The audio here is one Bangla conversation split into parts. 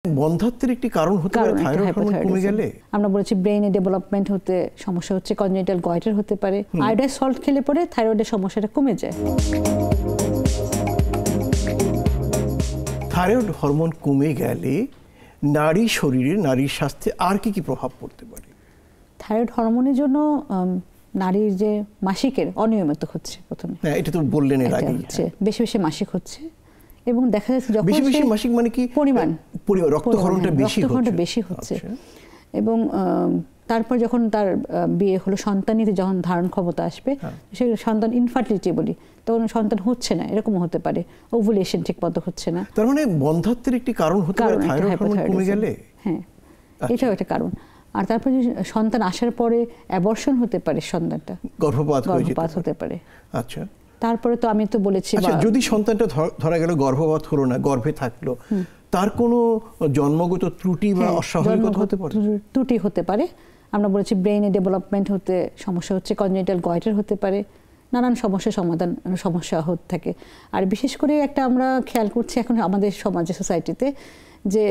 বন্ধ্যাত্বের একটি কারণ হতে পারে থাইরয়েড হরমোন কমে গেলে। আমরা বলেছি ব্রেইনে ডেভেলপমেন্ট হতে সমস্যা হচ্ছে, কনজেনিটাল গয়টার হতে পারে। আয়োডাইজ সল্ট খেলে পরে থাইরয়েডের সমস্যাটা কমে যায়। থাইরয়েড হরমোন কমে গেলে নারী শরীরে, নারীর স্বাস্থ্যে আর কি কি প্রভাব পড়তে পারে? থাইরয়েড হরমোনের জন্য নারীর যে মাসিকের অনিয়মিত হচ্ছে প্রথমে। হ্যাঁ, এটা তো বললেন এর আগে। বেশি বেশি মাসিক হচ্ছে এবং দেখা যাচ্ছে যখন বেশি বেশি মাসিক মানে কি পরিমাণ রক্তক্ষরণটা বেশি হচ্ছে এবং তারপর যখন তার বিয়ে হলো, সন্তানিতে যখন ধারণ ক্ষমতা আসবে, সেই সন্তান ইনফার্টিলিটি বলি, তখন সন্তান হচ্ছে না, এরকম হতে পারে। ওভুলেশন ঠিকমতো হচ্ছে না। তার মানে বন্ধ্যাত্বের একটি কারণ হতে পারে থাইরয়েড হরমোন কমে গেলে। হ্যাঁ, এটাও একটা কারণ। আর তারপরে সন্তান আসার পরে অ্যাবর্শন হতে পারে, সন্তানটা গর্ভপাত হতে পারে। আচ্ছা, তারপরে তো আমি তো বলেছি যদি সন্তানটা ধরা গেল গর্ভপাত হলো না, গর্ভে থাকলো, তার কোনো জন্মগত ত্রুটি বা অস্বাভাবিকতা হতে পারে? ত্রুটি হতে পারে। আমরা বলেছি ব্রেইনে ডেভেলপমেন্ট হতে সমস্যা হচ্ছে, কনজেনিটাল গয়টার হতে পারে, নানান সমস্যা হতে থাকে। আর বিশেষ করে একটা আমরা খেয়াল করছি এখন আমাদের সমাজে, সোসাইটিতে, যে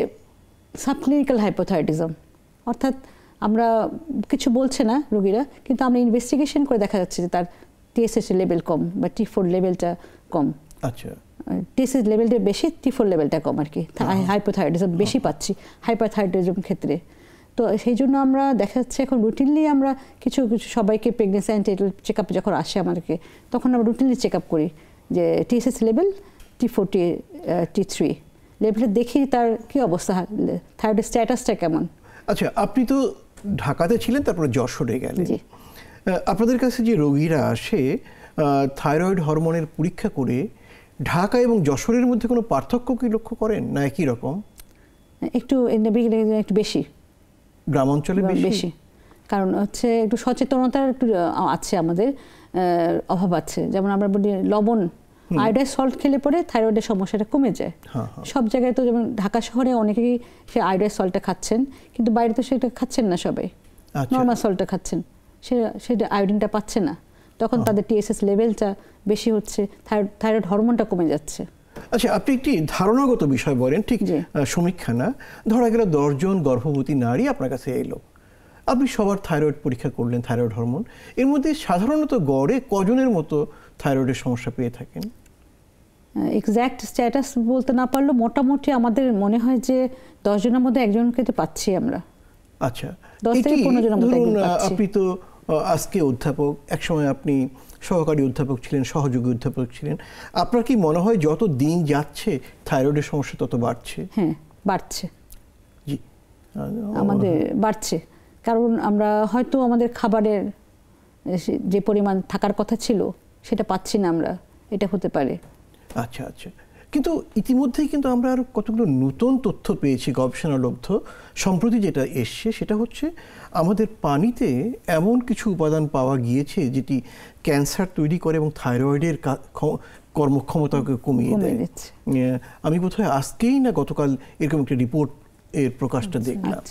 সাবক্লিনিক্যাল হাইপোথাইরয়েডিজম, অর্থাৎ আমরা কিছু বলছে না রোগীরা, কিন্তু আমরা ইনভেস্টিগেশন করে দেখা যাচ্ছে যে তার টিএসএইচ লেভেল কম বা T4 লেভেলটা কম। আচ্ছা, টিএসএইচ লেভেলটা বেশি, T4 লেভেলটা কম আর কি। হাইপোথাইরয়েডিজম বেশি পাচ্ছি হাইপারথাইরয়েডিজম ক্ষেত্রে। তো সেই জন্য আমরা দেখা যাচ্ছে এখন রুটিনলি আমরা কিছু সবাইকে প্রেগনেন্সি অ্যান্টিনেটাল চেক আপ যখন আসে আমাদেরকে, তখন আমরা রুটিনলি চেক আপ করি যে টিএসএইচ লেভেল, T4 T3 লেভেলটা দেখি তার কি অবস্থা, থাইরয়েড স্ট্যাটাসটা কেমন। আচ্ছা, আপনি তো ঢাকাতে ছিলেন, তারপরে যশোরে গেলেন। আপনাদের কাছে যে রোগীরা আসে থাইরয়েড হরমোনের পরীক্ষা করে, ঢাকা এবং যশোরের মধ্যে কোনো পার্থক্য কি লক্ষ্য করেন, না একই রকম? একটু বেশি, গ্রাম অঞ্চলে বেশি। কারণ হচ্ছে একটু সচেতনতার একটু আছে, আমাদের অভাব আছে। যেমন আমরা বলি লবণ, আয়োডাইজ সল্ট খেলে পরে থাইরয়েডের সমস্যাটা কমে যায়। সব জায়গায় তো, যেমন ঢাকা শহরে অনেকেই সে আয়োডাইজ সল্টটা খাচ্ছেন, কিন্তু বাইরে তো সেটা খাচ্ছেন না, সবাই নর্মাল সল্টটা খাচ্ছেন, সেটা আয়োডিনটা পাচ্ছে না, তখন তাদের টিএসএইচ লেভেলটা বেশি হচ্ছে, থাইরয়েড হরমোনটা কমে যাচ্ছে। আচ্ছা, আপনি একটি ধারণাগত বিষয় বলেন, ঠিক সমীক্ষা না, ধরা গেল 10 জন গর্ভবতী নারী আপনার কাছে এলো, আপনি সবার থাইরয়েড পরীক্ষা করলেন, থাইরয়েড হরমোন, এর মধ্যে সাধারণত গড়ে কজনের মতো থাইরয়েডের সমস্যা পেয়ে থাকেন? এক্স্যাক্ট স্ট্যাটাস বলতে না পারলেও মোটামুটি আমাদের মনে হয় যে 10 জনের মধ্যে একজনকে তো পাচ্ছি আমরা। আচ্ছা, 10 থেকে 15 জনের মধ্যে একজন পাচ্ছি। আপনি তো আজকে অধ্যাপক, একসময় আপনি সহকারী অধ্যাপক ছিলেন, সহযোগী অধ্যাপক ছিলেন, আপনার কি মনে হয় যত দিন যাচ্ছে থাইরয়েডের সমস্যা তত বাড়ছে? হ্যাঁ, বাড়ছে। জি, আমাদের বাড়ছে, কারণ আমরা হয়তো আমাদের খাবারের যে পরিমাণ থাকার কথা ছিল সেটা পাচ্ছি না আমরা, এটা হতে পারে। আচ্ছা আচ্ছা, কিন্তু ইতিমধ্যেই কিন্তু আমরা আর কতগুলো নতুন তথ্য পেয়েছি, গবেষণালব্ধ। সম্প্রতি যেটা এসছে সেটা হচ্ছে আমাদের পানিতে এমন কিছু উপাদান পাওয়া গিয়েছে যেটি ক্যান্সার তৈরি করে এবং থাইরয়েডের কর্মক্ষমতাকে কমিয়ে দেয়। আমি বোধহয় আজকেই না গতকাল এরকম একটা রিপোর্ট এর প্রকাশটা দেখলাম।